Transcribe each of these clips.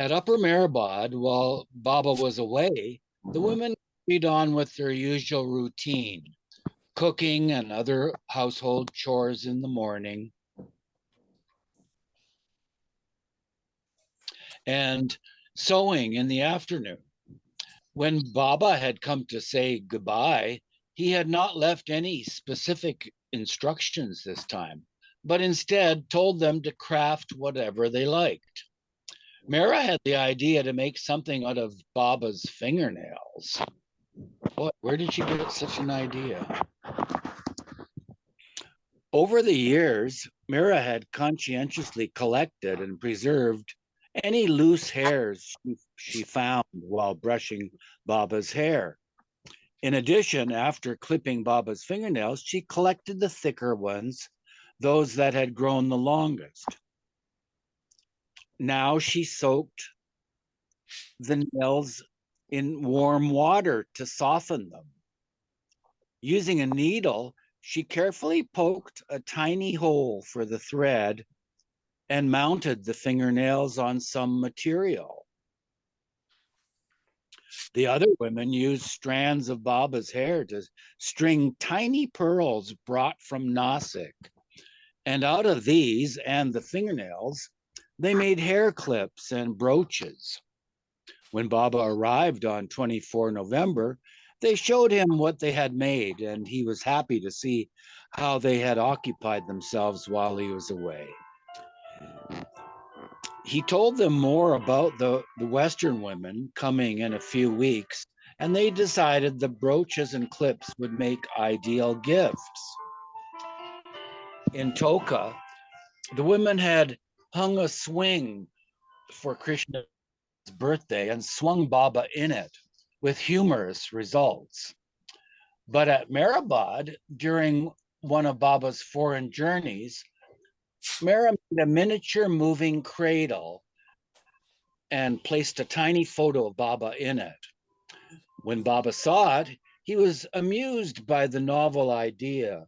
At Upper Meherabad, while Baba was away, the women carried on with their usual routine, cooking and other household chores in the morning, and sewing in the afternoon. When Baba had come to say goodbye, he had not left any specific instructions this time, but instead told them to craft whatever they liked. Mara had the idea to make something out of Baba's fingernails. Boy, where did she get such an idea? Over the years, Mira had conscientiously collected and preserved any loose hairs she found while brushing Baba's hair. In addition, after clipping Baba's fingernails, she collected the thicker ones, those that had grown the longest. Now she soaked the nails in warm water to soften them. Using a needle, she carefully poked a tiny hole for the thread and mounted the fingernails on some material. The other women used strands of Baba's hair to string tiny pearls brought from Nasik. And out of these and the fingernails, they made hair clips and brooches. When Baba arrived on 24 November, they showed him what they had made, and he was happy to see how they had occupied themselves while he was away. He told them more about the Western women coming in a few weeks, and they decided the brooches and clips would make ideal gifts. In Toka, the women had hung a swing for Krishna's birthday and swung Baba in it with humorous results. But at Meherabad, during one of Baba's foreign journeys, Mera made a miniature moving cradle and placed a tiny photo of Baba in it. When Baba saw it, he was amused by the novel idea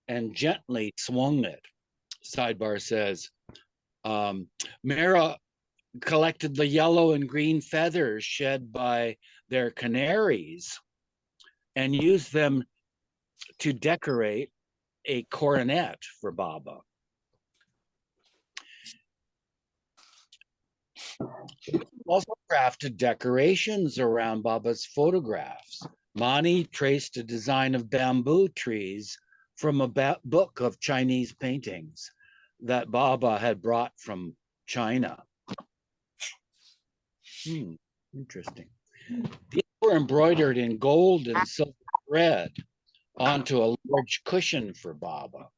and gently swung it. Sidebar says, Mera collected the yellow and green feathers shed by their canaries and used them to decorate a coronet for Baba. Also crafted decorations around Baba's photographs. Mani traced a design of bamboo trees from a book of Chinese paintings that Baba had brought from China. Interesting. These were embroidered in gold and silver thread onto a large cushion for Baba.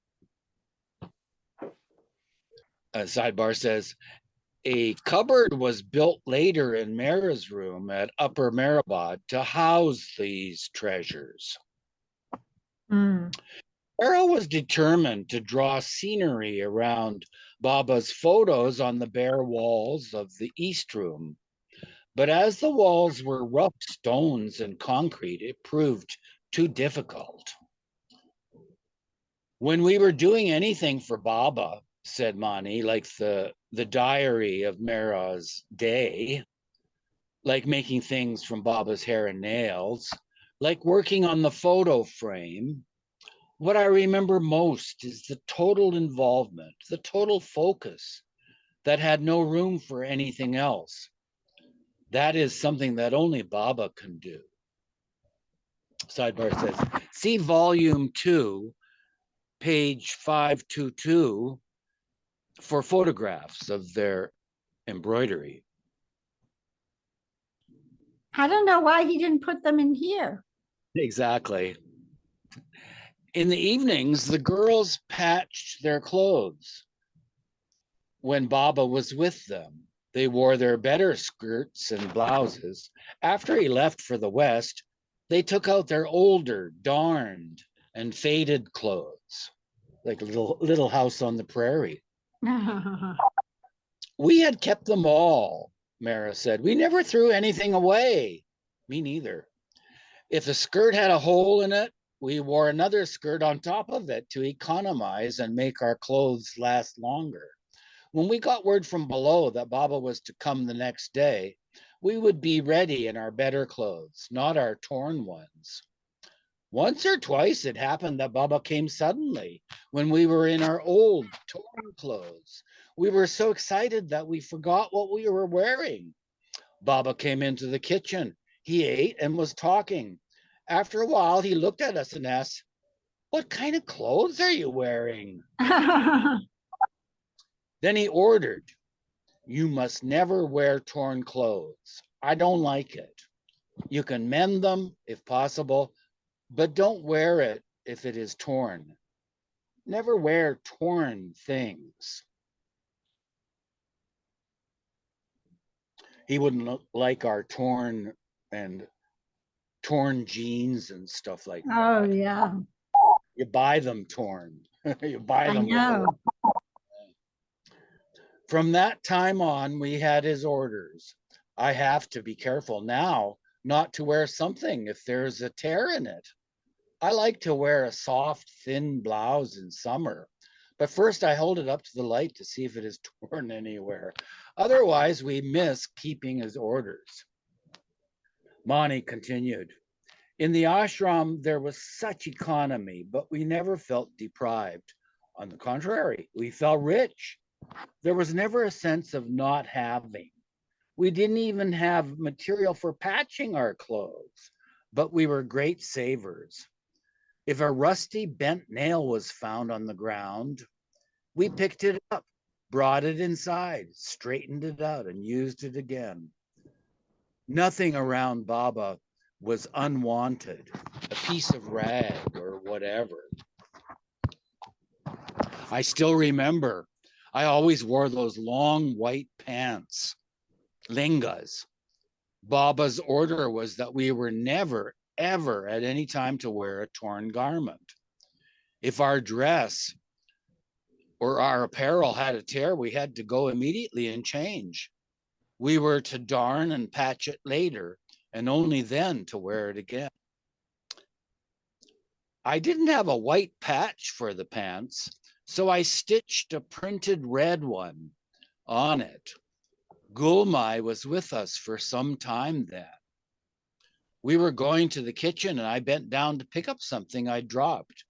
Sidebar says, a cupboard was built later in Mera's room at Upper Meherabad to house these treasures. Mera was determined to draw scenery around Baba's photos on the bare walls of the East Room. But as the walls were rough stones and concrete, it proved too difficult. When we were doing anything for Baba, said Mani, like the diary of Mera's day, like making things from Baba's hair and nails, like working on the photo frame, what I remember most is the total involvement, the total focus that had no room for anything else. That is something that only Baba can do. Sidebar says, see volume 2, page 522 for photographs of their embroidery. I don't know why he didn't put them in here. Exactly. In the evenings, the girls patched their clothes. When Baba was with them, they wore their better skirts and blouses. After he left for the West, they took out their older, darned, and faded clothes, like a little house on the prairie. We had kept them all, Mara said. We never threw anything away. Me neither. If a skirt had a hole in it, we wore another skirt on top of it to economize and make our clothes last longer. When we got word from below that Baba was to come the next day, we would be ready in our better clothes, not our torn ones. Once or twice it happened that Baba came suddenly when we were in our old torn clothes. We were so excited that we forgot what we were wearing. Baba came into the kitchen. He ate and was talking. After a while, he looked at us and asked, "What kind of clothes are you wearing?" Then he ordered, "You must never wear torn clothes. I don't like it. You can mend them if possible, but don't wear it if it is torn. Never wear torn things." He wouldn't like our and torn jeans and stuff like Oh, that. yeah, You buy them torn. You buy I them with know. a. From that time on, we had his orders. I have to be careful now not to wear something if there's a tear in it. I like to wear a soft, thin blouse in summer, but first I hold it up to the light to see if it is torn anywhere. Otherwise, we miss keeping his orders. Mani continued. In the ashram, there was such economy, but we never felt deprived. On the contrary, we felt rich. There was never a sense of not having. We didn't even have material for patching our clothes, but we were great savers. If a rusty bent nail was found on the ground, we picked it up, brought it inside, straightened it out, and used it again. Nothing around Baba was unwanted, a piece of rag or whatever. I still remember I always wore those long white pants, lingas. Baba's order was that we were never, ever at any time to wear a torn garment. If our dress or our apparel had a tear, we had to go immediately and change. We were to darn and patch it later, and only then to wear it again. I didn't have a white patch for the pants, so I stitched a printed red one on it. Gulmai was with us for some time then. We were going to the kitchen and I bent down to pick up something I dropped.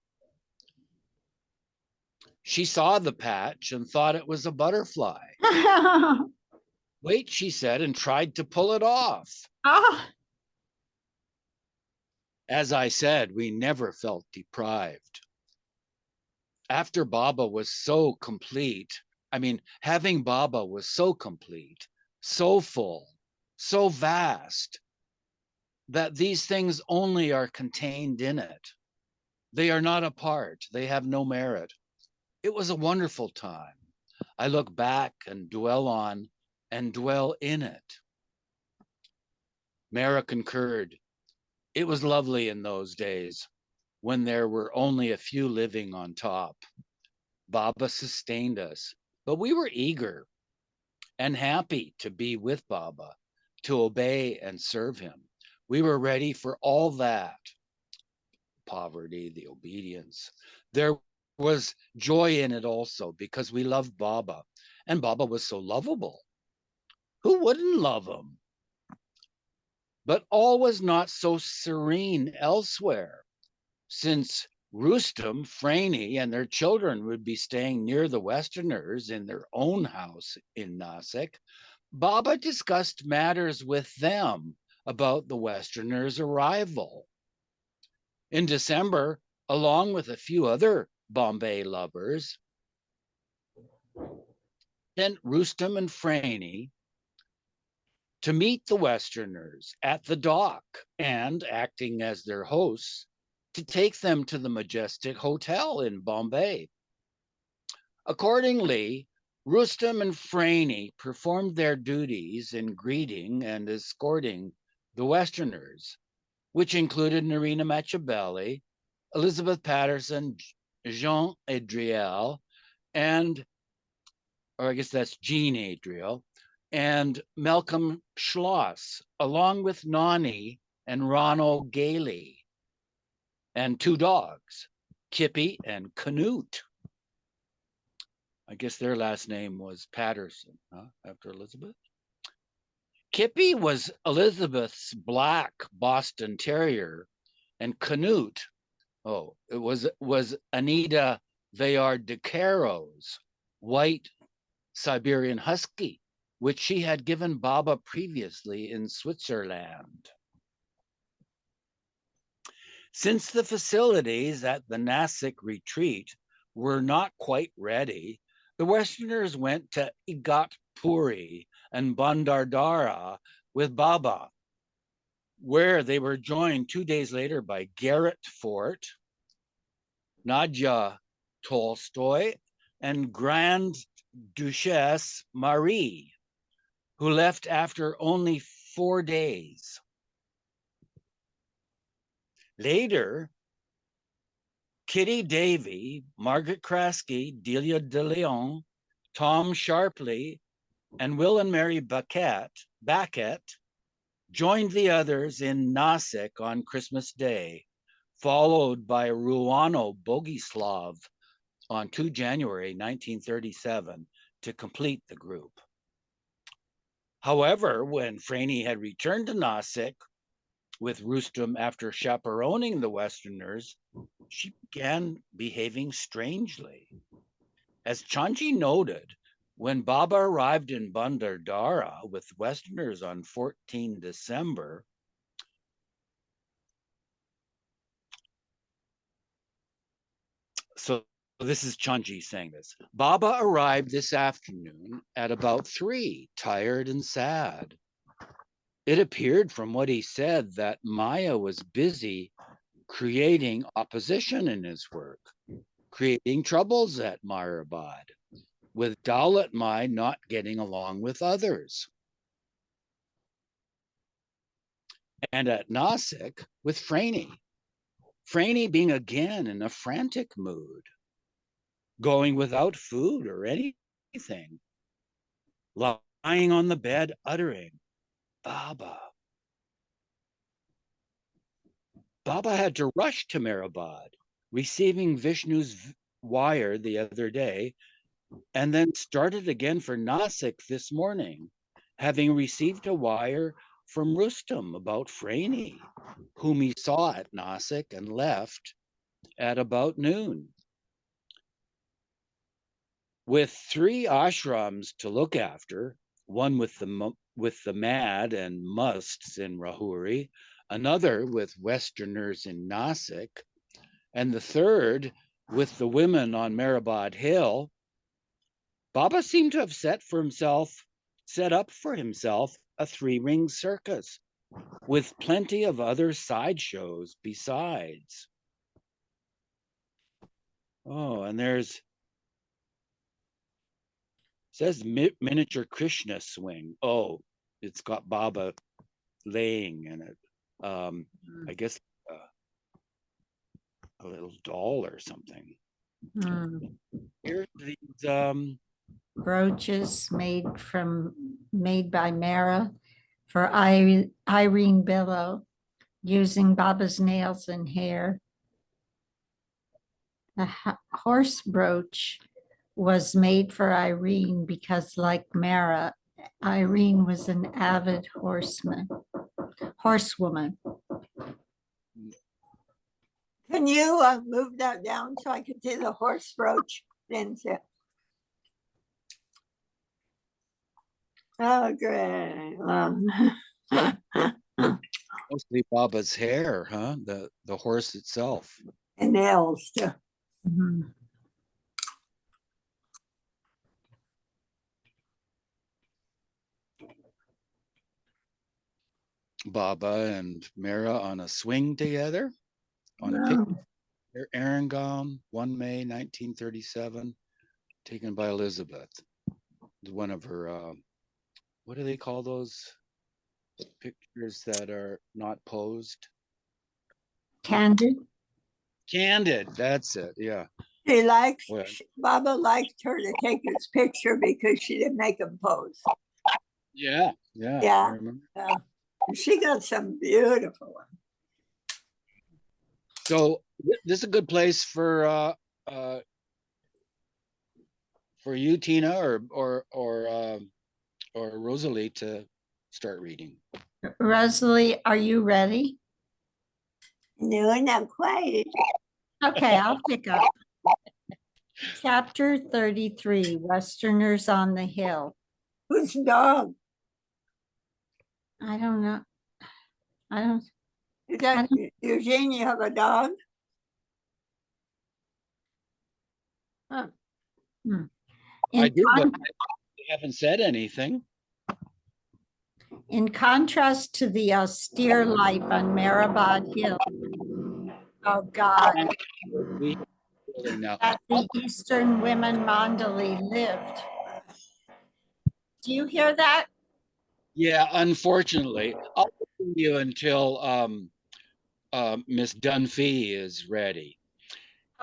She saw the patch and thought it was a butterfly. "Wait," she said, and tried to pull it off. Oh, As I said, we never felt deprived. After Baba was so complete, having Baba was so complete, so full, so vast, that these things only are contained in it. They are not a part, they have no merit. It was a wonderful time. I look back and dwell on and dwell in it. Mehera concurred. It was lovely in those days when there were only a few living on top. Baba sustained us, but we were eager and happy to be with Baba, to obey and serve him. We were ready for all that poverty, the obedience. There was joy in it also because we loved Baba, and Baba was so lovable. Who wouldn't love him? But all was not so serene elsewhere, since Rustam, Franey, and their children would be staying near the Westerners in their own house in Nasik. Baba discussed matters with them about the Westerners' arrival. In December, along with a few other Bombay lovers, sent Rustam and Franey to meet the Westerners at the dock and, acting as their hosts, to take them to the Majestic Hotel in Bombay. Accordingly, Rustam and Franey performed their duties in greeting and escorting the Westerners, which included Narina Machabelli, Elizabeth Patterson, Jean Adriel, or I guess that's Jean Adriel, and Malcolm Schloss, along with Nani and Ronald Gailey, and two dogs, Kippy and Canute. I guess their last name was Patterson, after Elizabeth. Kippy was Elizabeth's black Boston Terrier, and Canute, it was Anita Vallard de Caro's white Siberian Husky, which she had given Baba previously in Switzerland. Since the facilities at the Nasik retreat were not quite ready, the Westerners went to Igatpuri and Bandardara with Baba, where they were joined 2 days later by Garrett Fort, Nadia Tolstoy, and Grand Duchess Marie, who left after only 4 days. Later, Kitty Davy, Margaret Kraske, Delia de Leon, Tom Sharpley, and Will and Mary Backett joined the others in Nasik on Christmas Day, followed by Ruano Bogislav on 2 January 1937 to complete the group. However, when Franey had returned to Nasik with Rustum after chaperoning the Westerners, she began behaving strangely. As Chanji noted, when Baba arrived in Bandardara with Westerners on 14 December, so this is Chanji saying this. Baba arrived this afternoon at about 3, tired and sad. It appeared from what he said that Maya was busy creating opposition in his work, creating troubles at Meherabad, with Daulat Mai not getting along with others. And at Nasik with Franey being again in a frantic mood, going without food or anything, lying on the bed uttering, Baba. Baba had to rush to Meherabad, receiving Vishnu's wire the other day, and then started again for Nasik this morning, having received a wire from Rustum about Franey, whom he saw at Nasik and left at about noon. With 3 ashrams to look after, one with the mad and musts in Rahuri, another with Westerners in Nasik, and the third with the women on Meherabad Hill, Baba seemed to have set up for himself a 3-ring circus with plenty of other sideshows besides. Oh, and says miniature Krishna swing. Oh, it's got Baba laying in it. I guess a little doll or something. Here's these brooches made by Mara for Irene Billow, using Baba's nails and hair. The horse brooch was made for Irene because, like Mara, Irene was an avid horsewoman. Can you move that down so I can see the horse brooch? Oh, great. Mostly Baba's hair, huh? The horse itself. And nails too. Mm-hmm. Baba and Mera on a swing together on a picnic. Erangel, 1 May 1937, taken by Elizabeth. One of her, what do they call those pictures that are not posed? Candid. Candid, that's it, yeah. Baba liked her to take his picture because she didn't make him pose. Yeah. Yeah. She got some beautiful ones. So this is a good place for for you, Tina, or Rosalie to start reading. Rosalie, are you ready? No, not quite. Okay, I'll pick up. Chapter 33, Westerners on the Hill. Whose dog? I don't know. I don't. Is that Eugene? You have a dog? Huh. I do, but they haven't said anything. In contrast to the austere life on Meherabad Hill, oh God, that the Eastern women Mandali lived. Do you hear that? Yeah, unfortunately. I'll listen to you until Miss Dunphy is ready.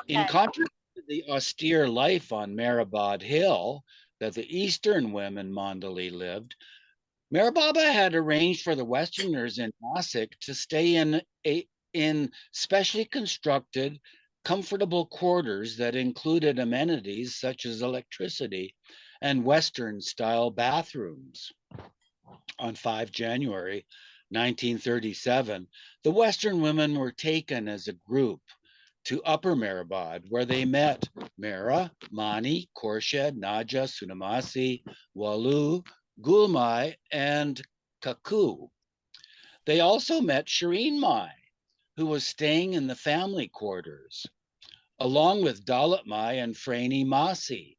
In Okay. contrast to the austere life on Meherabad Hill that the Eastern women Mandali lived, Meher Baba had arranged for the Westerners in Nasik to stay in specially constructed, comfortable quarters that included amenities such as electricity and Western-style bathrooms. On 5 January 1937, the Western women were taken as a group to Upper Meherabad, where they met Mehera, Mani, Khorshid, Naja, Sunamasi, Walu, Gulmai, and Kaku. They also met Shireen Mai, who was staying in the family quarters, along with Dalit Mai and Franey Masi,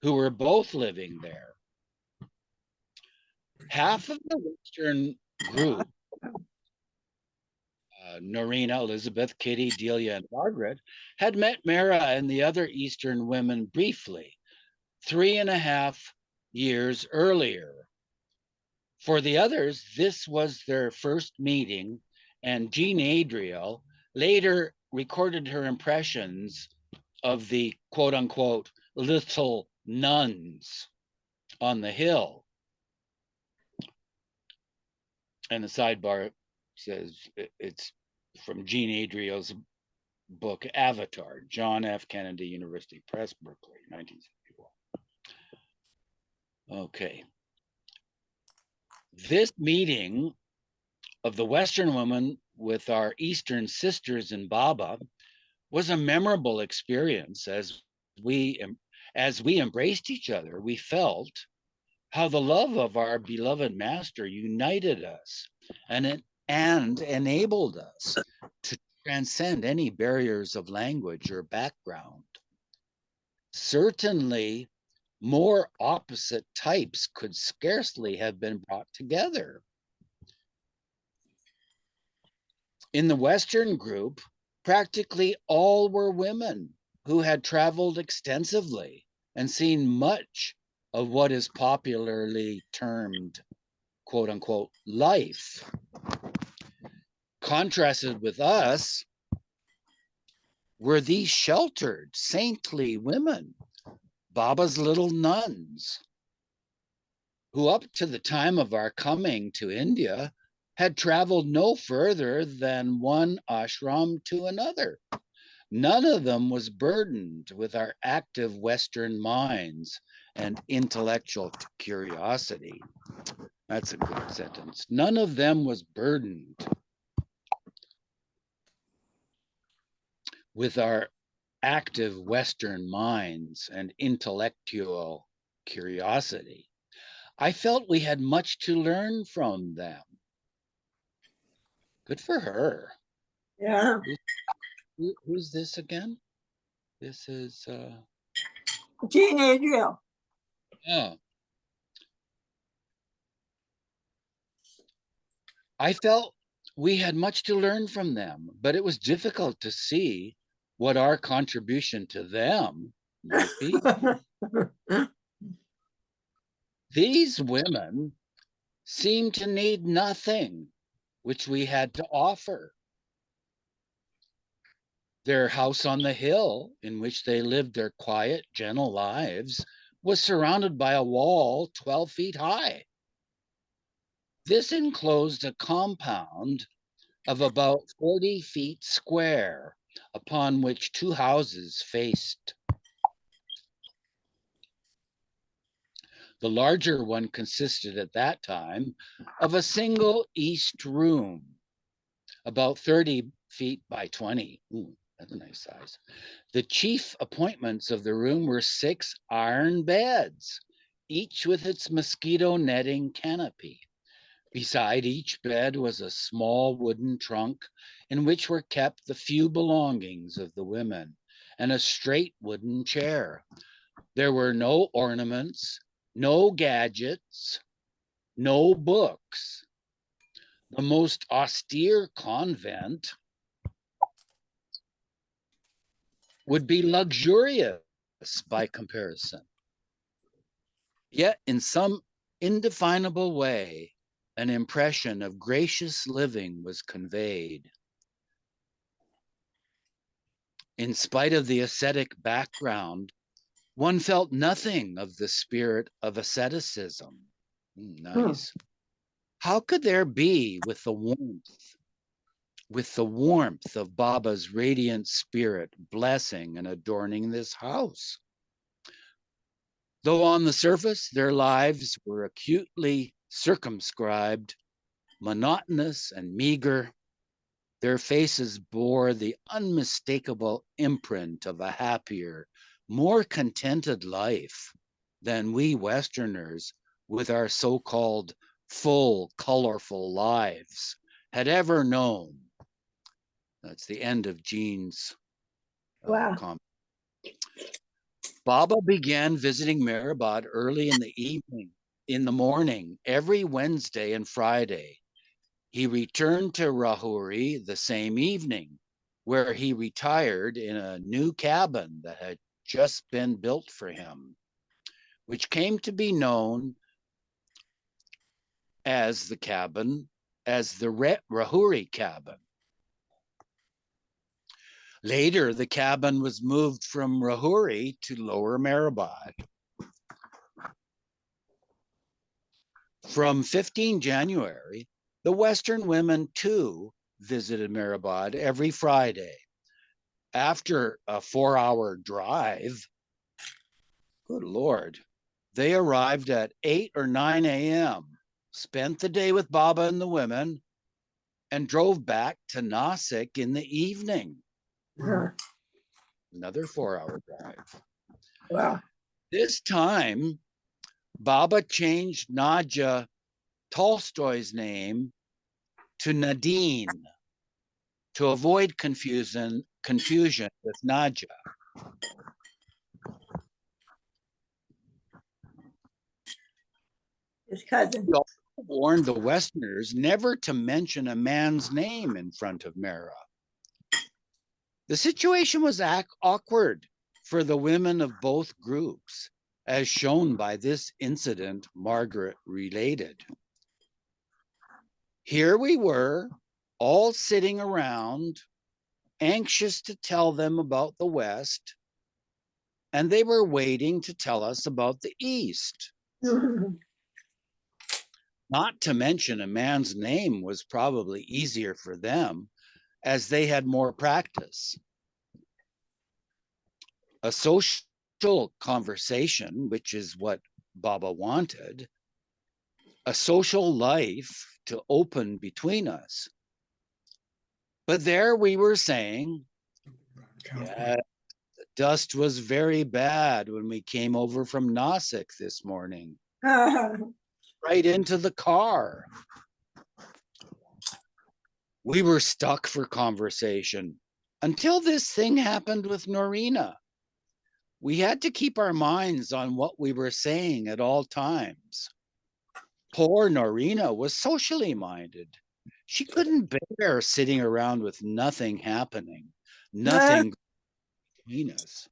who were both living there. Half of the Western group, Norina, Elizabeth, Kitty, Delia, and Margaret, had met Mehera and the other Eastern women briefly, 3.5 years earlier. For the others, this was their first meeting, and Jean Adriel later recorded her impressions of the quote unquote little nuns on the hill. And the sidebar says it's from Jean Adriel's book Avatar, John F. Kennedy University Press, Berkeley, 1961. Okay. This meeting of the Western women with our Eastern sisters in Baba was a memorable experience. As we embraced each other, we felt how the love of our beloved master united us and enabled us to transcend any barriers of language or background. Certainly, more opposite types could scarcely have been brought together. In the Western group, practically all were women who had traveled extensively and seen much of what is popularly termed, quote unquote, life. Contrasted with us were these sheltered, saintly women, Baba's little nuns, who up to the time of our coming to India had traveled no further than one ashram to another. None of them was burdened with our active Western minds and intellectual curiosity. That's a good sentence. None of them was burdened with our active Western minds and intellectual curiosity. I felt we had much to learn from them. Good for her. Yeah. Who's this again? This is Jean Adriel. Oh. I felt we had much to learn from them, but it was difficult to see what our contribution to them might be. These women seemed to need nothing which we had to offer. Their house on the hill, in which they lived their quiet, gentle lives, was surrounded by a wall 12 feet high. This enclosed a compound of about 40 feet square, upon which two houses faced. The larger one consisted at that time of a single east room, about 30 feet by 20. Ooh, that's a nice size. The chief appointments of the room were 6 iron beds, each with its mosquito netting canopy. Beside each bed was a small wooden trunk in which were kept the few belongings of the women, and a straight wooden chair. There were no ornaments, no gadgets, no books. The most austere convent would be luxurious by comparison. Yet, in some indefinable way, an impression of gracious living was conveyed. In spite of the ascetic background, one felt nothing of the spirit of asceticism. Nice. How could there be with the warmth of Baba's radiant spirit blessing and adorning this house? Though on the surface their lives were acutely circumscribed, monotonous and meager, their faces bore the unmistakable imprint of a happier, more contented life than we Westerners, with our so-called full, colorful lives, had ever known. That's the end of Jean's comment. Baba began visiting Meherabad early in the morning, every Wednesday and Friday. He returned to Rahuri the same evening, where he retired in a new cabin that had just been built for him, which came to be known as the Rahuri cabin. Later, the cabin was moved from Rahuri to Lower Meherabad. From 15 January, the Western women too visited Meherabad every Friday. After a 4-hour drive, good Lord, they arrived at 8 or 9 a.m., spent the day with Baba and the women, and drove back to Nasik in the evening. Another 4-hour drive. Wow. This time, Baba changed Nadja Tolstoy's name to Nadine to avoid confusion with Nadja. His cousin. He also warned the Westerners never to mention a man's name in front of Mehera. The situation was awkward for the women of both groups, as shown by this incident Margaret related. Here we were, all sitting around, anxious to tell them about the West, and they were waiting to tell us about the East. Not to mention a man's name was probably easier for them, as they had more practice. A social conversation, which is what Baba wanted, a social life to open between us. But there we were saying, yeah, the dust was very bad when we came over from Nasik this morning. Right into the car. We were stuck for conversation until this thing happened with Norina. We had to keep our minds on what we were saying at all times. Poor Norina was socially minded. She couldn't bear sitting around with nothing happening, nothing between us,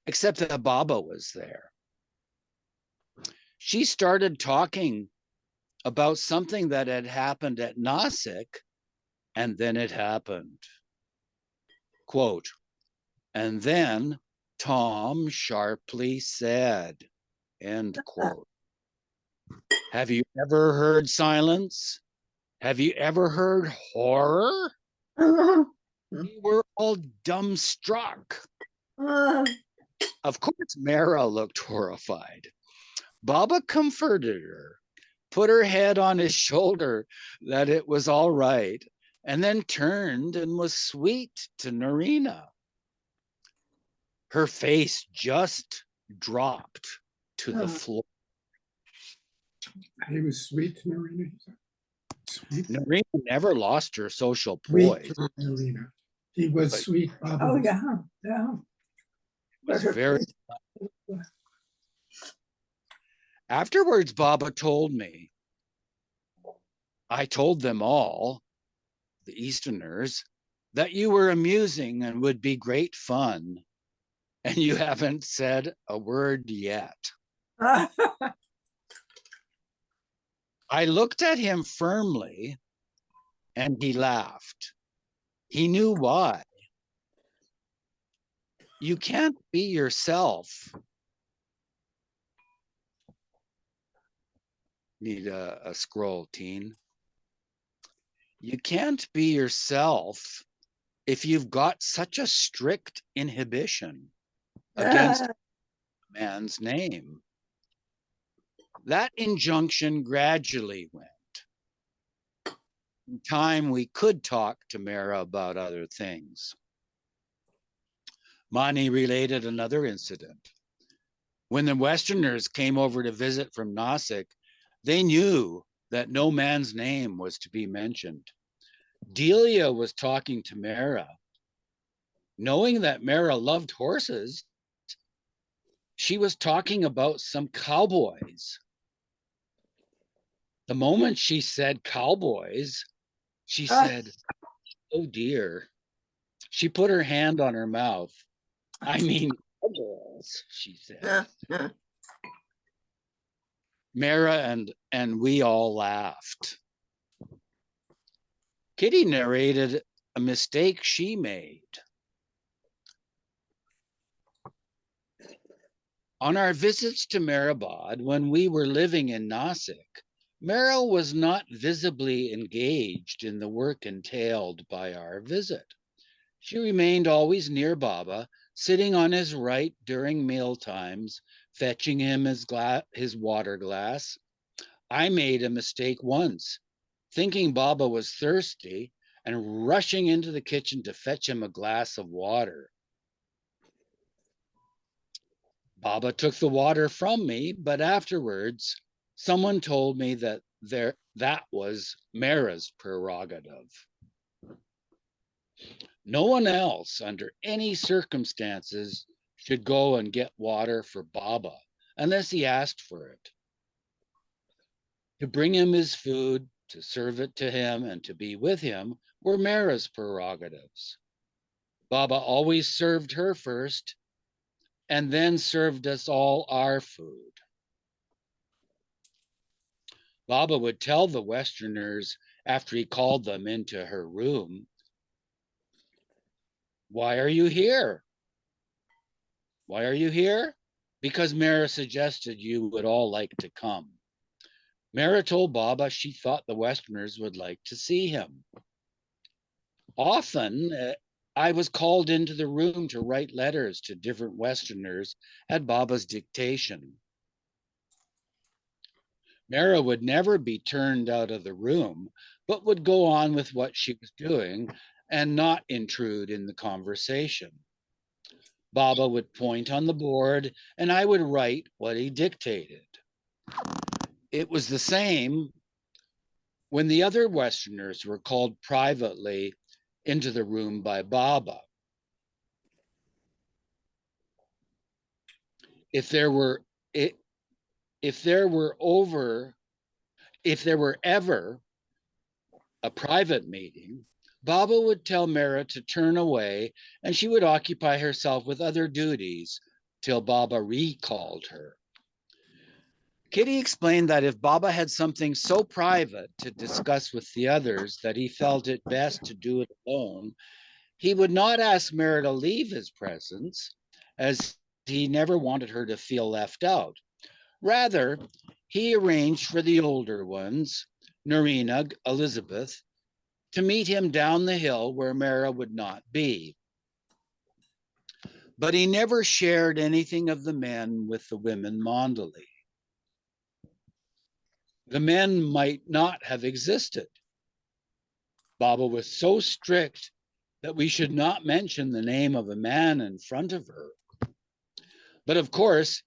except that Baba was there. She started talking about something that had happened at Nasik, and then it happened. Quote, and then Tom sharply said, end quote. Have you ever heard silence? Have you ever heard horror? We were all dumbstruck. Of course, Mehera looked horrified. Baba comforted her, put her head on his shoulder that it was all right, and then turned and was sweet to Narina. Her face just dropped to the floor. He was sweet to Narina. Sweet. Narina never lost her social Sweet poise. to Narina. He was But- sweet. Baba Oh, was- yeah, yeah. Was But her very. face- Afterwards, Baba told me, I told them all, the Easterners, that you were amusing and would be great fun. And you haven't said a word yet. I looked at him firmly and he laughed. He knew why. You can't be yourself. Need a scroll, teen. You can't be yourself if you've got such a strict inhibition against a man's name. That injunction gradually went. In time, we could talk to Mehera about other things. Mani related another incident. When the Westerners came over to visit from Nasik, they knew that no man's name was to be mentioned. Delia was talking to Mehera. Knowing that Mehera loved horses, she was talking about some cowboys. The moment she said cowboys, she said, oh dear. She put her hand on her mouth. I mean, cowboys, she said. Mehera and we all laughed. Kitty narrated a mistake she made. On our visits to Meherabad, when we were living in Nasik, Mehera was not visibly engaged in the work entailed by our visit. She remained always near Baba, sitting on his right during meal times, fetching him his water glass. I made a mistake once, thinking Baba was thirsty and rushing into the kitchen to fetch him a glass of water. Baba took the water from me, but afterwards, someone told me that that was Mehera's prerogative. No one else, under any circumstances, should go and get water for Baba unless he asked for it. To bring him his food, to serve it to him, and to be with him were Mehera's prerogatives. Baba always served her first, and then served us all our food. Baba would tell the Westerners after he called them into her room, why are you here? Why are you here? Because Mehera suggested you would all like to come. Mehera told Baba she thought the Westerners would like to see him. Often, I was called into the room to write letters to different Westerners at Baba's dictation. Mehera would never be turned out of the room, but would go on with what she was doing and not intrude in the conversation. Baba would point on the board and I would write what he dictated. It was the same when the other Westerners were called privately into the room by Baba. If there were ever a private meeting, Baba would tell Mehera to turn away and she would occupy herself with other duties till Baba recalled her. Kitty explained that if Baba had something so private to discuss with the others that he felt it best to do it alone, he would not ask Mehera to leave his presence, as he never wanted her to feel left out. Rather, he arranged for the older ones, Narina, Elizabeth, to meet him down the hill where Mehera would not be. But he never shared anything of the men with the women Mondali. The men might not have existed. Baba was so strict that we should not mention the name of a man in front of her. But of course,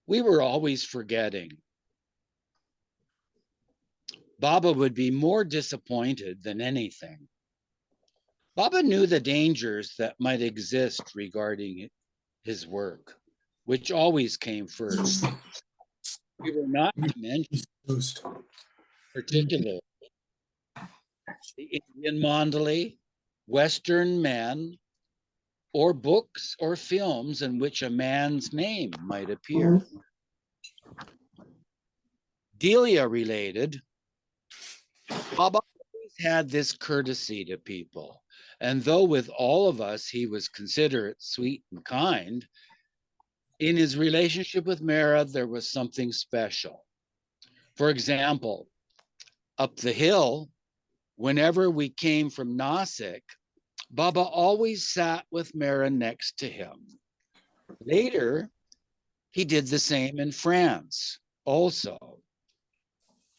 we were always forgetting. Baba would be more disappointed than anything. Baba knew the dangers that might exist regarding his work, which always came first. We were not to mention particularly the Indian Mandali, Western men, or books or films in which a man's name might appear. Delia related, Baba always had this courtesy to people, and though with all of us he was considerate, sweet, and kind, in his relationship with Mehera, there was something special. For example, up the hill, whenever we came from Nasik, Baba always sat with Mehera next to him. Later, he did the same in France also.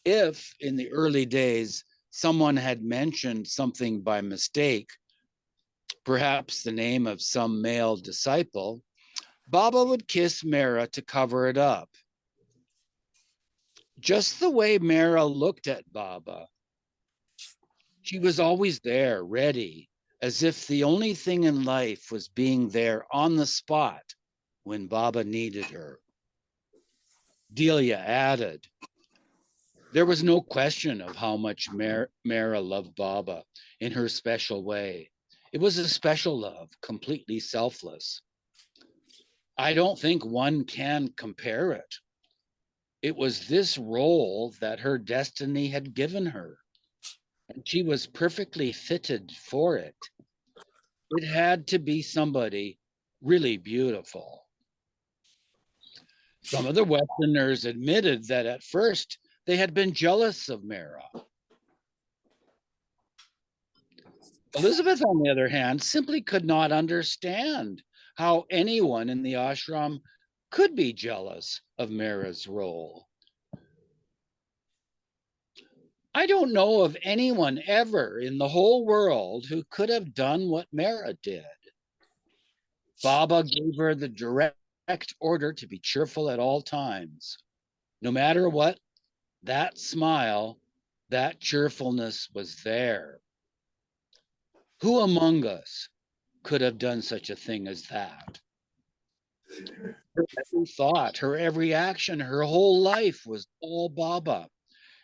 If in the early days someone had mentioned something by mistake, perhaps the name of some male disciple, Baba would kiss Mehera to cover it up. Just the way Mehera looked at Baba, she was always there, ready, as if the only thing in life was being there on the spot when Baba needed her. Delia added, there was no question of how much Mehera loved Baba in her special way. It was a special love, completely selfless. I don't think one can compare it. It was this role that her destiny had given her, and she was perfectly fitted for it. It had to be somebody really beautiful. Some of the Westerners admitted that at first they had been jealous of Mehera. Elizabeth, on the other hand, simply could not understand how anyone in the ashram could be jealous of Mehera's role. I don't know of anyone ever in the whole world who could have done what Mehera did. Baba gave her the direct order to be cheerful at all times. No matter what, that smile, that cheerfulness was there. Who among us could have done such a thing as that? Her every thought, her every action, her whole life was all Baba.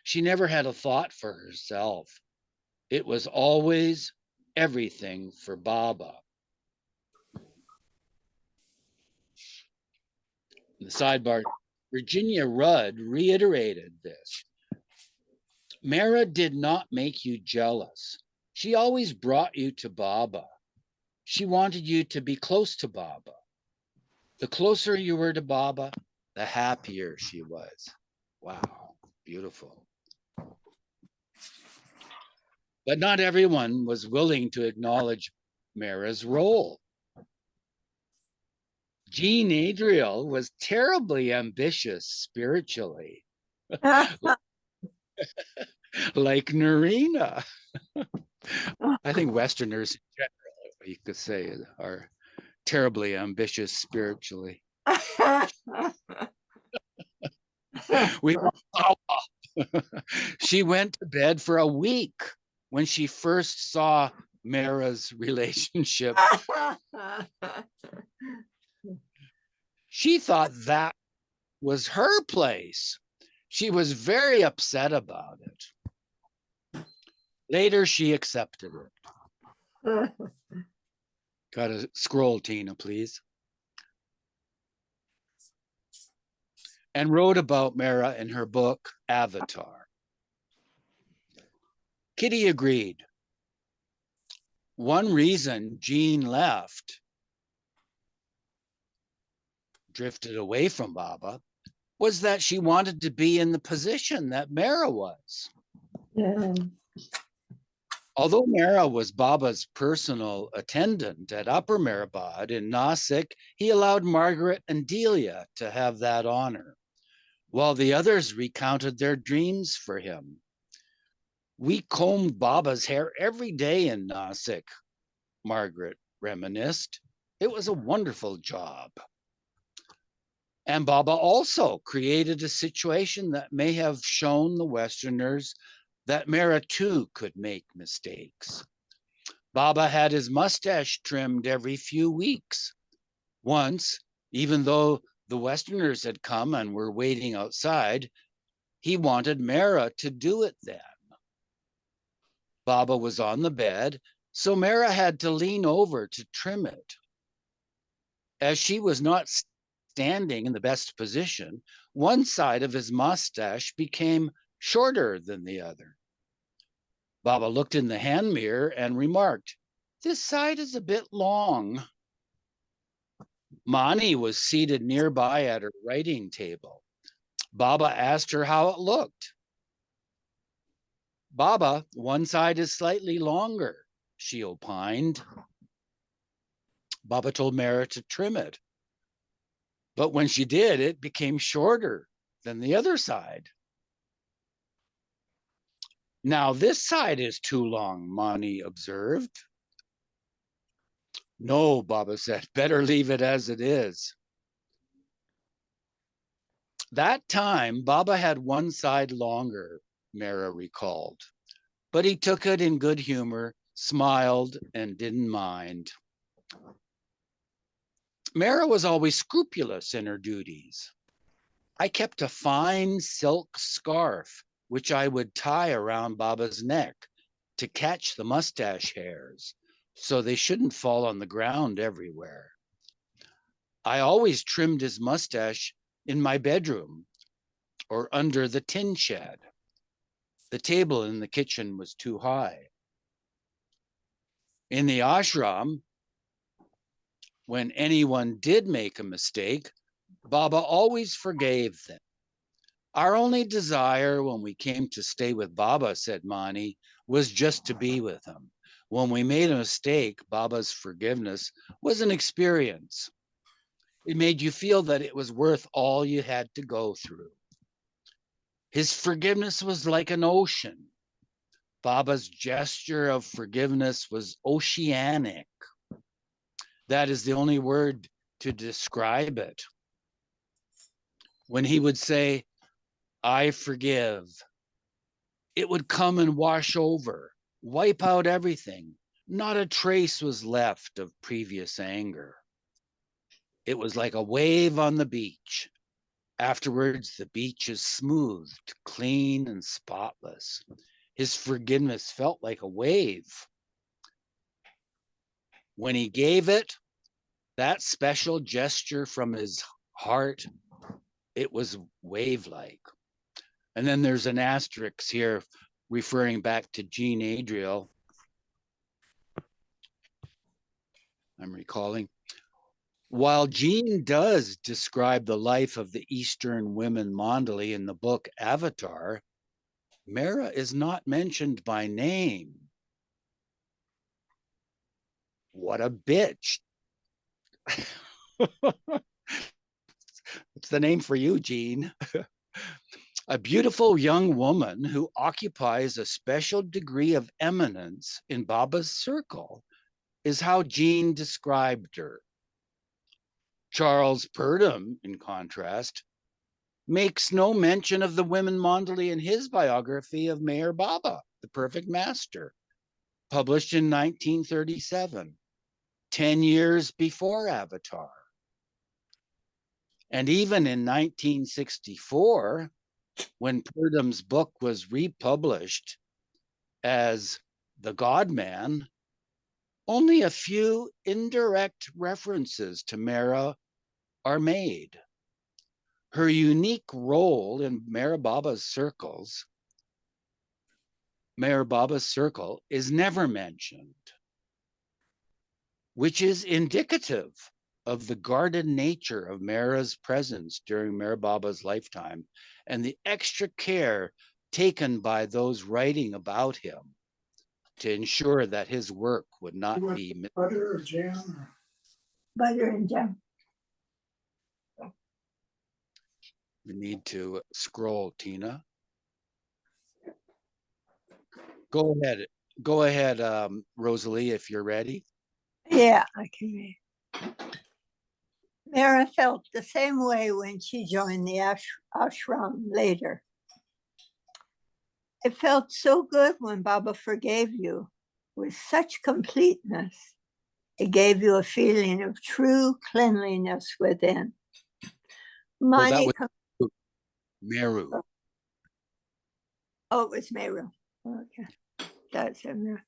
She never had a thought for herself. It was always everything for Baba. In the sidebar, Virginia Rudd reiterated this. Mehera did not make you jealous. She always brought you to Baba. She wanted you to be close to Baba. The closer you were to Baba, the happier she was. Wow, beautiful. But not everyone was willing to acknowledge Mehera's role. Jean Adriel was terribly ambitious spiritually, like Narina. I think Westerners in general, you could say, are terribly ambitious spiritually. She went to bed for a week when she first saw Mehera's relationship. She thought that was her place. She was very upset about it. Later, she accepted it. Got to scroll, Tina, please. And wrote about Mehera in her book, Avatar. Kitty agreed. One reason Jean left, drifted away from Baba, was that she wanted to be in the position that Mehera was. Yeah. Although Mehera was Baba's personal attendant at Upper Meherabad in Nasik, he allowed Margaret and Delia to have that honor. while the others recounted their dreams for him. We combed Baba's hair every day in Nasik, Margaret reminisced. It was a wonderful job. And Baba also created a situation that may have shown the Westerners that Mehera too could make mistakes. Baba had his mustache trimmed every few weeks. Once, even though the Westerners had come and were waiting outside, he wanted Mehera to do it then. Baba was on the bed, so Mehera had to lean over to trim it. As she was not standing in the best position, one side of his mustache became shorter than the other. Baba looked in the hand mirror and remarked, "This side is a bit long." Mani was seated nearby at her writing table. Baba asked her how it looked. "Baba, one side is slightly longer," she opined. Baba told Mehera to trim it. But when she did, it became shorter than the other side. "Now this side is too long," Mani observed. "No," Baba said, "better leave it as it is." That time, Baba had one side longer, Mehera recalled, but he took it in good humor, smiled, and didn't mind. Mehera was always scrupulous in her duties. "I kept a fine silk scarf, which I would tie around Baba's neck to catch the mustache hairs, so they shouldn't fall on the ground everywhere. I always trimmed his mustache in my bedroom or under the tin shed. The table in the kitchen was too high. In the ashram, when anyone did make a mistake, Baba always forgave them. Our only desire when we came to stay with Baba," said Mani, "was just to be with him. When we made a mistake, Baba's forgiveness was an experience. It made you feel that it was worth all you had to go through. His forgiveness was like an ocean. Baba's gesture of forgiveness was oceanic. That is the only word to describe it. When he would say, 'I forgive,' it would come and wash over, wipe out everything. Not a trace was left of previous anger. It was like a wave on the beach. Afterwards, the beach is smoothed, clean, and spotless. His forgiveness felt like a wave. When he gave it, that special gesture from his heart, it was wave-like." And then there's an asterisk here referring back to Jean Adriel. I'm recalling. While Jean does describe the life of the Eastern women Mandali in the book Avatar, Mehera is not mentioned by name. What a bitch. It's the name for you, Jean. A beautiful young woman who occupies a special degree of eminence in Baba's circle is how Jean described her. Charles Purdom, in contrast, makes no mention of the women Mandali in his biography of Meher Baba, the Perfect Master, published in 1937, 10 years before Avatar. And even in 1964, when Purdom's book was republished as The God Man, only a few indirect references to Mehera are made. Her unique role in Meher Baba's circle is never mentioned, which is indicative of the guarded nature of Mehera's presence during Meher Baba's lifetime and the extra care taken by those writing about him to ensure that his work would not be butter or jam or Butter and jam. We need to scroll, Tina. Go ahead. Go ahead, Rosalie, if you're ready. Yeah, I can read. Mehera felt the same way when she joined the ashram later. It felt so good when Baba forgave you with such completeness. It gave you a feeling of true cleanliness within. Well, that was Meru. Oh, it was Meru. Okay, that's Meru.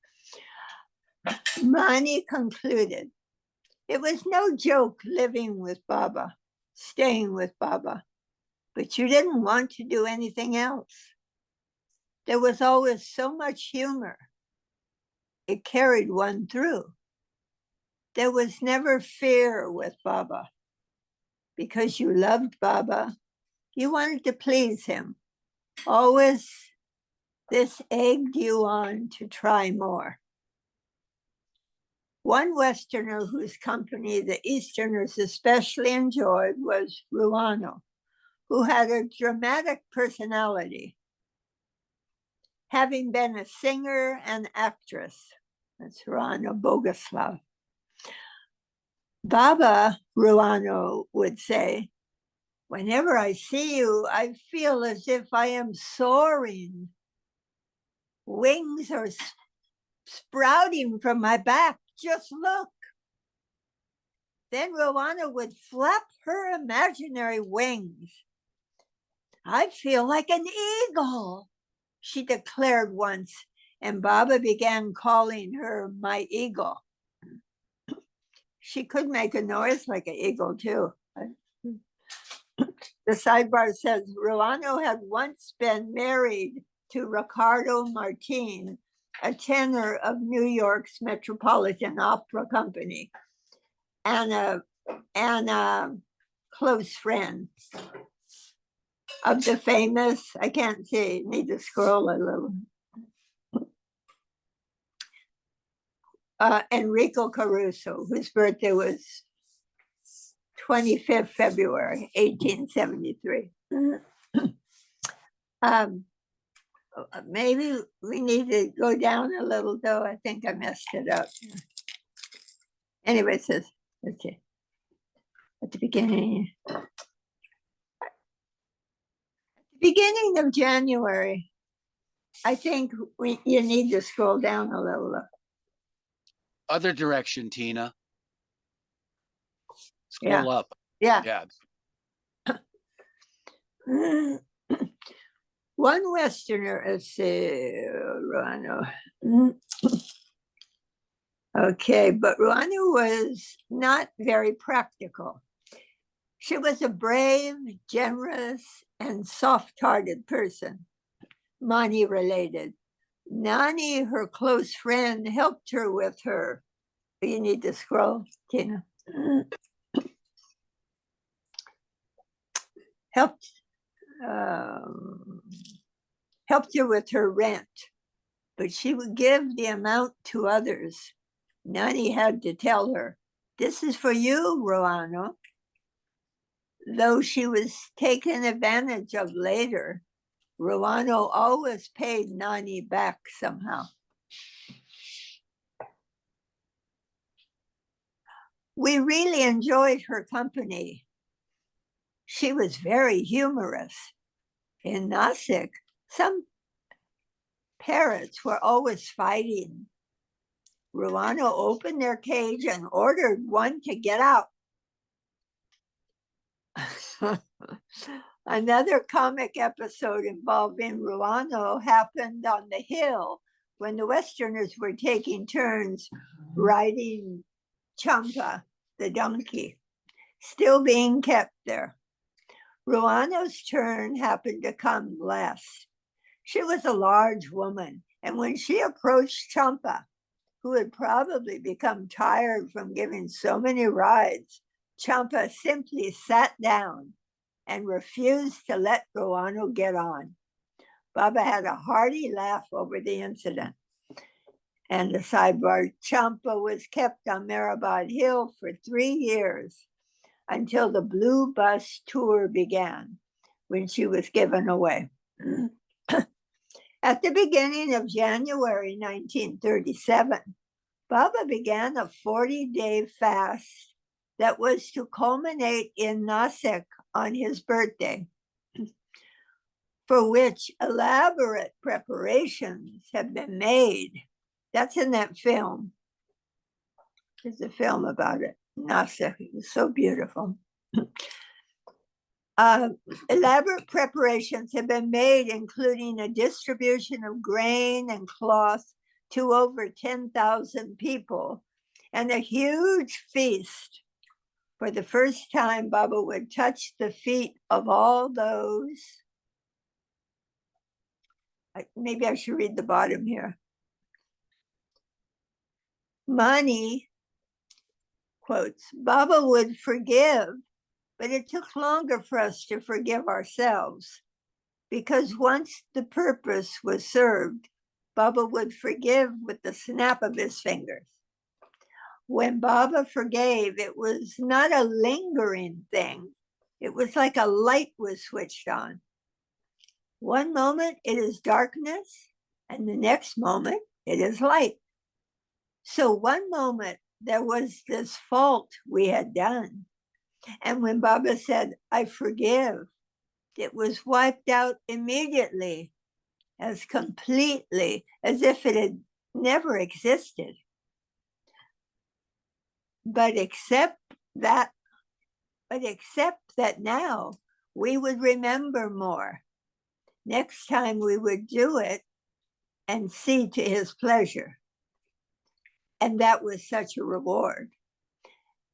Mani concluded, it was no joke living with Baba, staying with Baba, but you didn't want to do anything else. There was always so much humor. It carried one through. There was never fear with Baba. Because you loved Baba, you wanted to please him. Always this egged you on to try more. One Westerner whose company the Easterners especially enjoyed was Ruano, who had a dramatic personality, having been a singer and actress. That's Ruano Bogoslav. Baba, Ruano would say, whenever I see you, I feel as if I am soaring. Wings are sprouting from my back. Just look. Then Rowana would flap her imaginary wings. I feel like an eagle, she declared once, and Baba began calling her my eagle. She could make a noise like an eagle too. The sidebar says Ruano had once been married to Ricardo Martin, a tenor of New York's Metropolitan Opera Company, and a close friend of the famous, I can't see, need to scroll a little, Enrico Caruso, whose birthday was 25th February, 1873. Maybe we need to go down a little, though. I think I messed it up. Anyway, it says, let's see, at the beginning of January, I think you need to scroll down a little. Other direction, Tina. Scroll up. Yeah. One Westerner, let's see, Ruano. Okay, but Ruano was not very practical. She was a brave, generous, and soft-hearted person, Mani related. Nani, her close friend, helped her with her. You need to scroll, Tina. Helped her with her rent, but she would give the amount to others. Nani had to tell her, this is for you, Ruano. Though she was taken advantage of later, Ruano always paid Nani back somehow. We really enjoyed her company. She was very humorous. In Nasik, some parrots were always fighting. Ruano opened their cage and ordered one to get out. Another comic episode involving Ruano happened on the hill when the Westerners were taking turns riding Champa, the donkey, still being kept there. Ruano's turn happened to come last. She was a large woman, and when she approached Champa, who had probably become tired from giving so many rides, Champa simply sat down and refused to let Ruano get on. Baba had a hearty laugh over the incident. And the sidebar, Champa was kept on Mehrabad Hill for 3 years until the Blue Bus tour began. when she was given away. At the beginning of January 1937, Baba began a 40-day fast that was to culminate in Nasik on his birthday, for which elaborate preparations have been made. That's in that film. There's a film about it. Nasik, it was so beautiful. Elaborate preparations have been made, including a distribution of grain and cloth to over 10,000 people and a huge feast. For the first time, Baba would touch the feet of all those. Maybe I should read the bottom here. Mani quotes, Baba would forgive, but it took longer for us to forgive ourselves, because once the purpose was served, Baba would forgive with the snap of his fingers. When Baba forgave, it was not a lingering thing. It was like a light was switched on. One moment it is darkness, and the next moment it is light. So one moment there was this fault we had done. And when Baba said, I forgive, it was wiped out immediately, as completely as if it had never existed. But except that now we would remember more. Next time we would do it and see to his pleasure. And that was such a reward.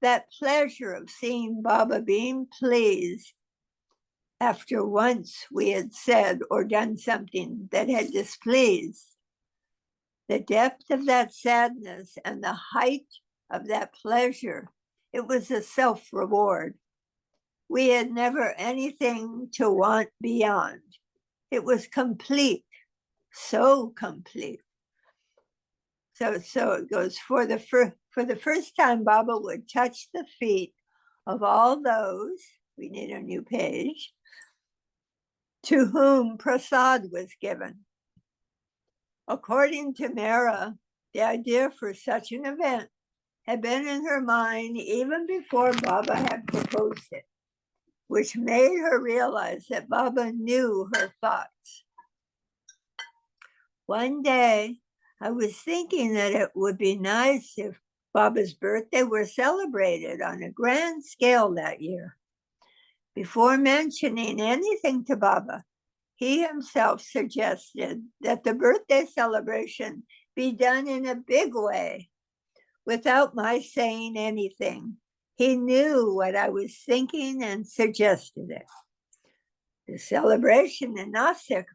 That pleasure of seeing Baba being pleased after once we had said or done something that had displeased. The depth of that sadness and the height of that pleasure, it was a self-reward. We had never anything to want beyond. It was complete, so complete. So it goes, for the first time, Baba would touch the feet of all those, we need a new page, to whom prasad was given. According to Mehera, the idea for such an event had been in her mind even before Baba had proposed it, which made her realize that Baba knew her thoughts. One day, I was thinking that it would be nice if Baba's birthday were celebrated on a grand scale that year. Before mentioning anything to Baba, he himself suggested that the birthday celebration be done in a big way, without my saying anything. He knew what I was thinking and suggested it. The celebration in Nasik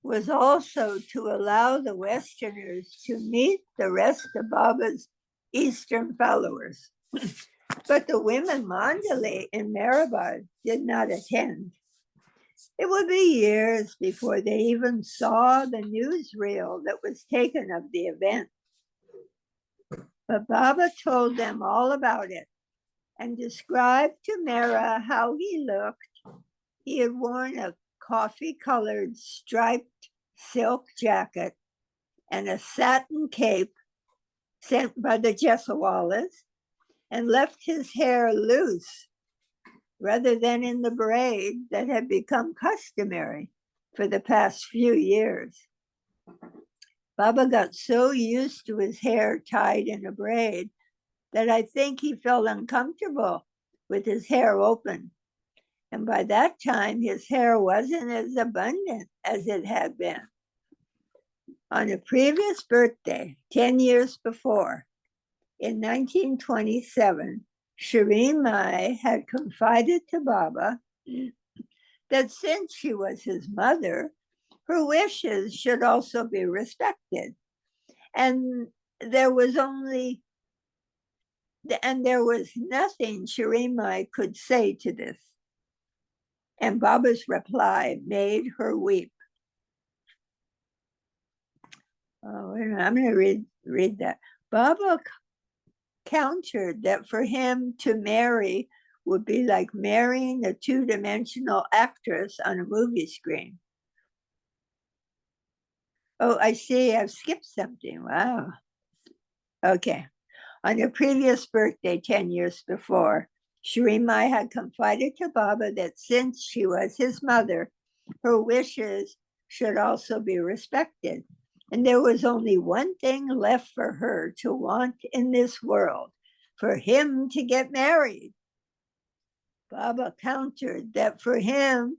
was also to allow the Westerners to meet the rest of Baba's Eastern followers. But the women Mandalay in Meherabad did not attend. It would be years before they even saw the newsreel that was taken of the event. But Baba told them all about it and described to Mehera how he looked. He had worn a coffee-colored striped silk jacket and a satin cape sent by the Jessewalas, and left his hair loose rather than in the braid that had become customary for the past few years. Baba got so used to his hair tied in a braid that I think he felt uncomfortable with his hair open. And by that time, his hair wasn't as abundant as it had been. On a previous birthday, 10 years before, in 1927, Shireen Mai had confided to Baba that since she was his mother, her wishes should also be respected. And there was nothing Shireen Mai could say to this. And Baba's reply made her weep. Oh, I'm going to read that. Baba countered that for him to marry would be like marrying a two-dimensional actress on a movie screen. Oh, I see, I've skipped something. Wow. Okay. On her previous birthday, 10 years before, Shireen Mai had confided to Baba that since she was his mother, her wishes should also be respected. And there was only one thing left for her to want in this world, for him to get married. Baba countered that for him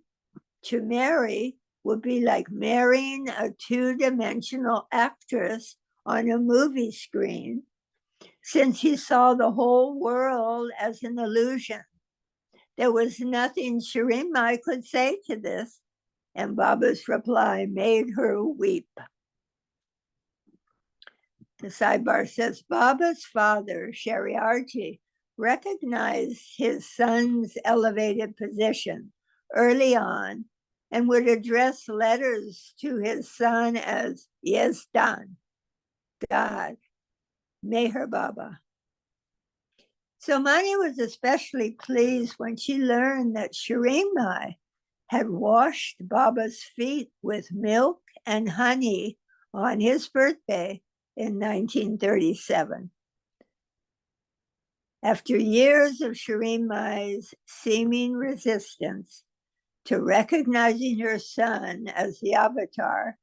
to marry would be like marrying a two-dimensional actress on a movie screen, since he saw the whole world as an illusion. There was nothing Shireen Mai could say to this, and Baba's reply made her weep. The sidebar says, Baba's father, Shariarji, recognized his son's elevated position early on and would address letters to his son as Yezdan, God, Meher Baba. So Mani was especially pleased when she learned that Shireen Mai had washed Baba's feet with milk and honey on his birthday in 1937. After years of Shireen Mai's seeming resistance to recognizing her son as the avatar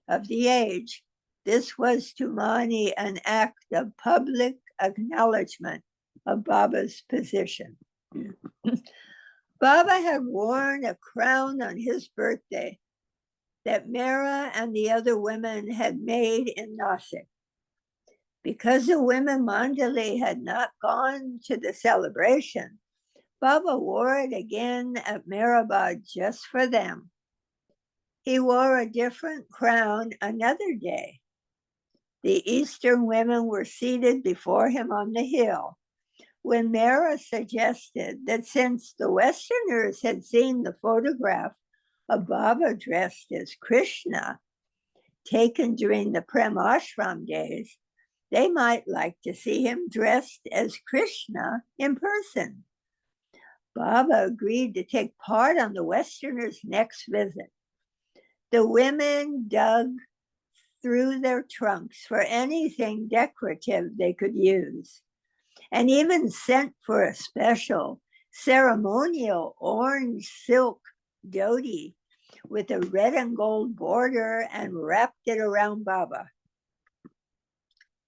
of the age, this was to Mani an act of public acknowledgement of Baba's position. Baba had worn a crown on his birthday that Mehera and the other women had made in Nasik. Because the women Mandali had not gone to the celebration, Baba wore it again at Meherabad just for them. He wore a different crown another day. The Eastern women were seated before him on the hill when Mehera suggested that since the Westerners had seen the photograph of Baba dressed as Krishna taken during the Prem Ashram days, they might like to see him dressed as Krishna in person. Baba agreed to take part on the Westerners' next visit. The women dug through their trunks for anything decorative they could use, and even sent for a special ceremonial orange silk dhoti with a red and gold border and wrapped it around Baba.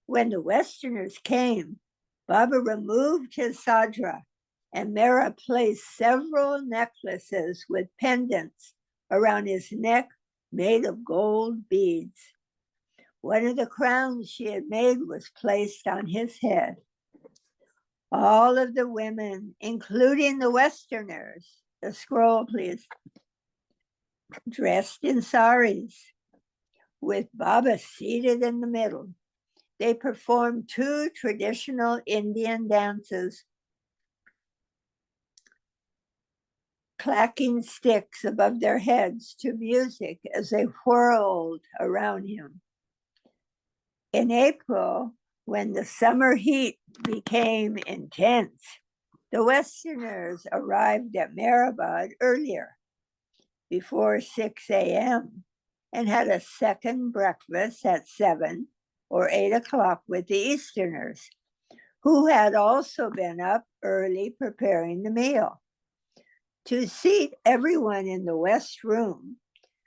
When the Westerners came, Baba removed his sadra and Mehera placed several necklaces with pendants around his neck made of gold beads. One of the crowns she had made was placed on his head. All of the women, including the Westerners, the scroll please, dressed in saris, with Baba seated in the middle. They performed two traditional Indian dances, clacking sticks above their heads to music as they whirled around him. In April, when the summer heat became intense, the Westerners arrived at Meherabad earlier, before 6 a.m., and had a second breakfast at 7 or 8 o'clock with the Easterners, who had also been up early preparing the meal. To seat everyone in the West Room,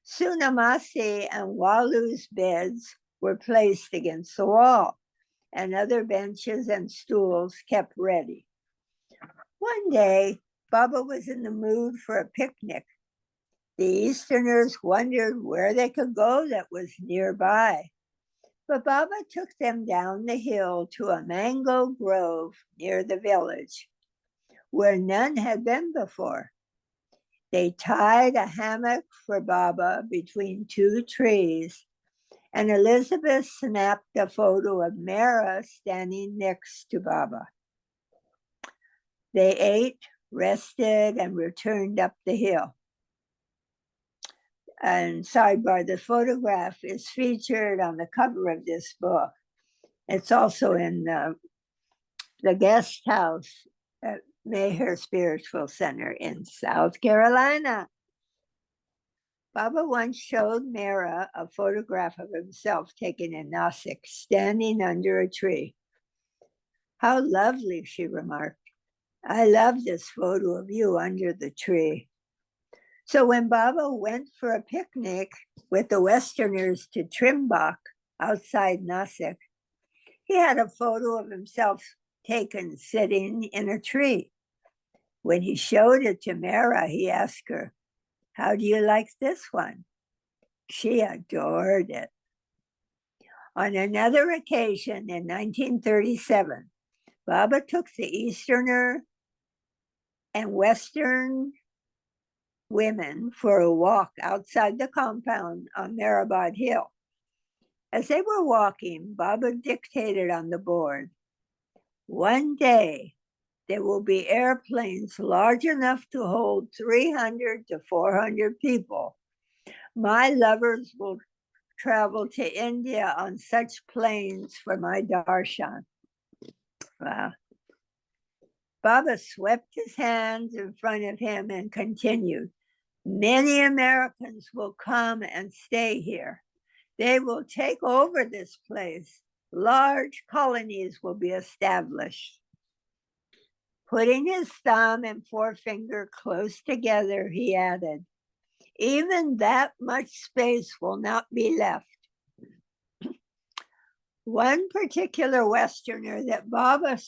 Sunamasi and Walu's beds were placed against the wall, and other benches and stools kept ready. One day, Baba was in the mood for a picnic. The Easterners wondered where they could go that was nearby. But Baba took them down the hill to a mango grove near the village, where none had been before. They tied a hammock for Baba between two trees, and Elizabeth snapped a photo of Mehera standing next to Baba. They ate, rested, and returned up the hill. And sidebar, the photograph is featured on the cover of this book. It's also in the guest house Mehera Spiritual Center in South Carolina. Baba once showed Mehera a photograph of himself taken in Nashik, standing under a tree. "How lovely," she remarked. "I love this photo of you under the tree." So when Baba went for a picnic with the Westerners to Trimbach outside Nashik, he had a photo of himself taken sitting in a tree. When he showed it to Mehera, he asked her, "How do you like this one?" She adored it. On another occasion in 1937, Baba took the Easterner and Western women for a walk outside the compound on Mehrabad Hill. As they were walking, Baba dictated on the board, "One day, there will be airplanes large enough to hold 300 to 400 people. My lovers will travel to India on such planes for my darshan." Wow. Baba swept his hands in front of him and continued, "Many Americans will come and stay here. They will take over this place. Large colonies will be established." Putting his thumb and forefinger close together, he added, "Even that much space will not be left." One particular Westerner that Baba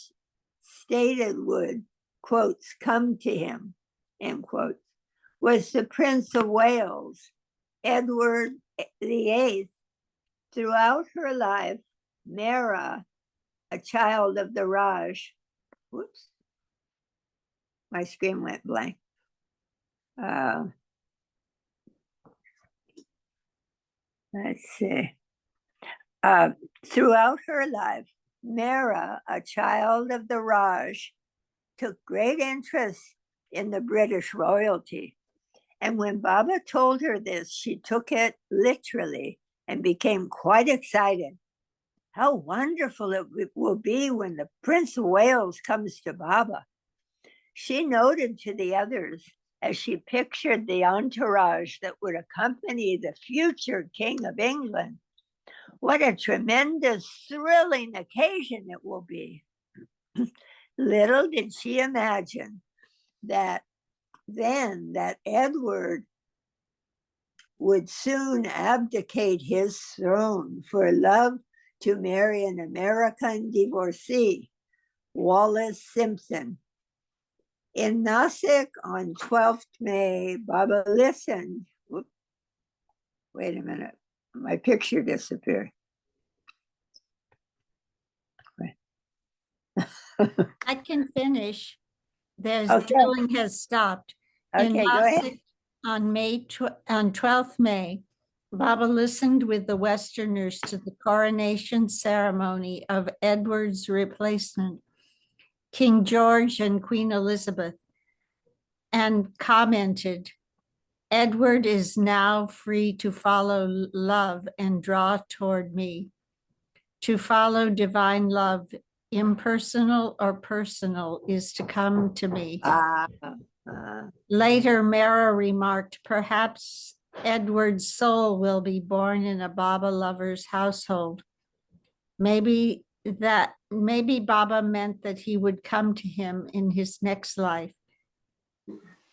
stated would, quotes, "come to him," end quotes, was the Prince of Wales, Edward VIII. Throughout her life, Mehera, a child of the Raj, whoops, my screen went blank. Let's see. Throughout her life, Mehera, a child of the Raj, took great interest in the British royalty. And when Baba told her this, she took it literally and became quite excited. "How wonderful it will be when the Prince of Wales comes to Baba." She noted to the others as she pictured the entourage that would accompany the future King of England, "What a tremendous, thrilling occasion it will be." Little did she imagine that then that Edward would soon abdicate his throne for love to marry an American divorcee, Wallace Simpson. In Nashik on 12th May, Baba listened. Wait a minute, my picture disappeared. I can finish. There's Okay. drilling has stopped. In Okay, go ahead. Nashik on 12th May, Baba listened with the Westerners to the coronation ceremony of Edward's replacement, King George and Queen Elizabeth, and commented, "Edward is now free to follow love and draw toward me. To follow divine love, impersonal or personal, is to come to me." Later, Mehera remarked, "Perhaps Edward's soul will be born in a Baba lover's household. Maybe Baba meant that he would come to him in his next life."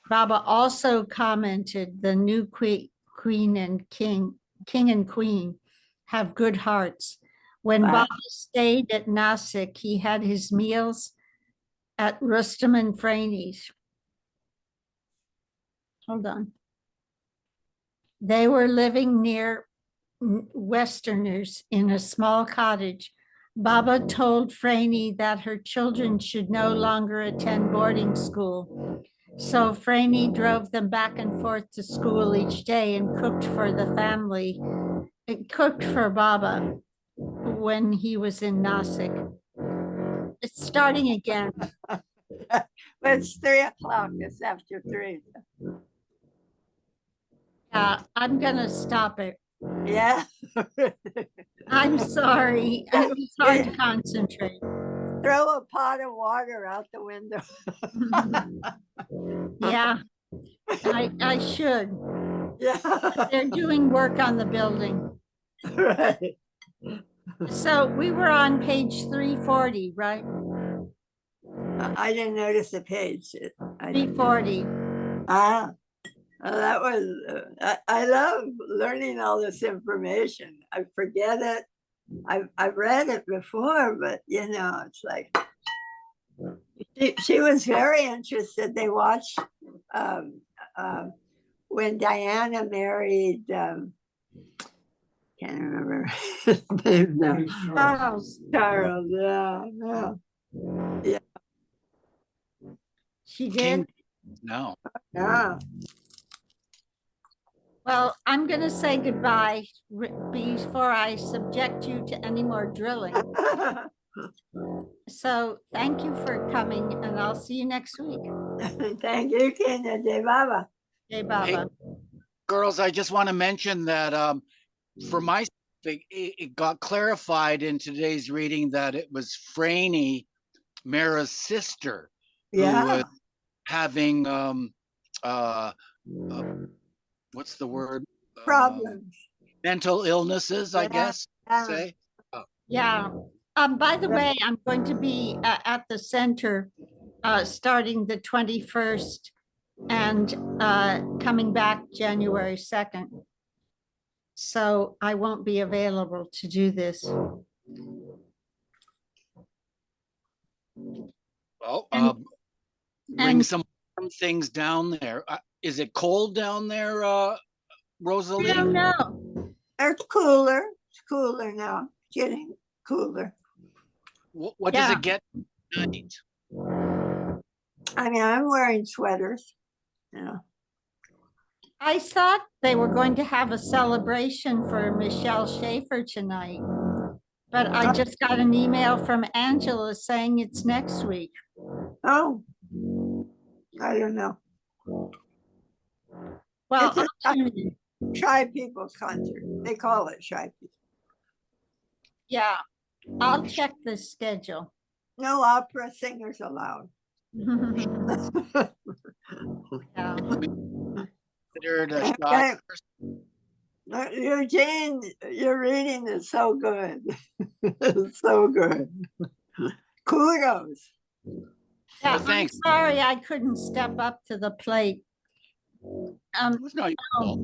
Baba also commented, "The new queen and king and queen have good hearts." When Wow. Baba stayed at Nashik, he had his meals at Rustam and Frainie's. Hold on. They were living near Westerners in a small cottage. Baba told Franny that her children should no longer attend boarding school. So Franny drove them back and forth to school each day and cooked for the family. It cooked for Baba when he was in Nashik. It's starting again. But it's 3:00. It's after 3. I'm gonna stop it. Yeah. I'm sorry. It was hard to concentrate. throw a pot of water out the window. Yeah, I should. Yeah, They're doing work on the building. right. So we were on page 340, right? I didn't notice the page. I didn't. 340. Ah, that was, I love learning all this information. I forget it. I've read it before, but it's like, she was very interested. They watched when Diana married, can't remember his name now. Charles, Charles, yeah. she King, did. no. Yeah. Well, I'm going to say goodbye before I subject you to any more drilling. So thank you for coming, and I'll see you next week. Thank you, Kenya de Baba. Okay, Baba. Girls, I just want to mention that for my it got clarified in today's reading that it was Franny, Mara's sister, who was Yeah. having what's the word? Problems. Mental illnesses, I Yeah, guess. yeah. Say. Yeah. By the way, I'm going to be at the center starting the 21st and coming back January 2nd. So I won't be available to do this. Well, And- bring and- some warm things down there. Is it cold down there, I Rosalie? don't know. It's cooler. It's cooler now. Getting cooler. What does Yeah. it get tonight? I mean, I'm wearing sweaters. I thought they were going to have a celebration for Michelle Schaefer tonight. But I just got an email from Angela saying it's next week. Oh, I don't know. Well, It's a I'll tune in. Shy People's concert. They call it Shy People. Yeah, I'll check the schedule. No opera singers allowed. Yeah. Considered a shot. Okay. Eugene, your reading is so good. It's so good. Kudos. Yeah, Well, thanks. I'm sorry I couldn't step up to the plate. It was not your fault.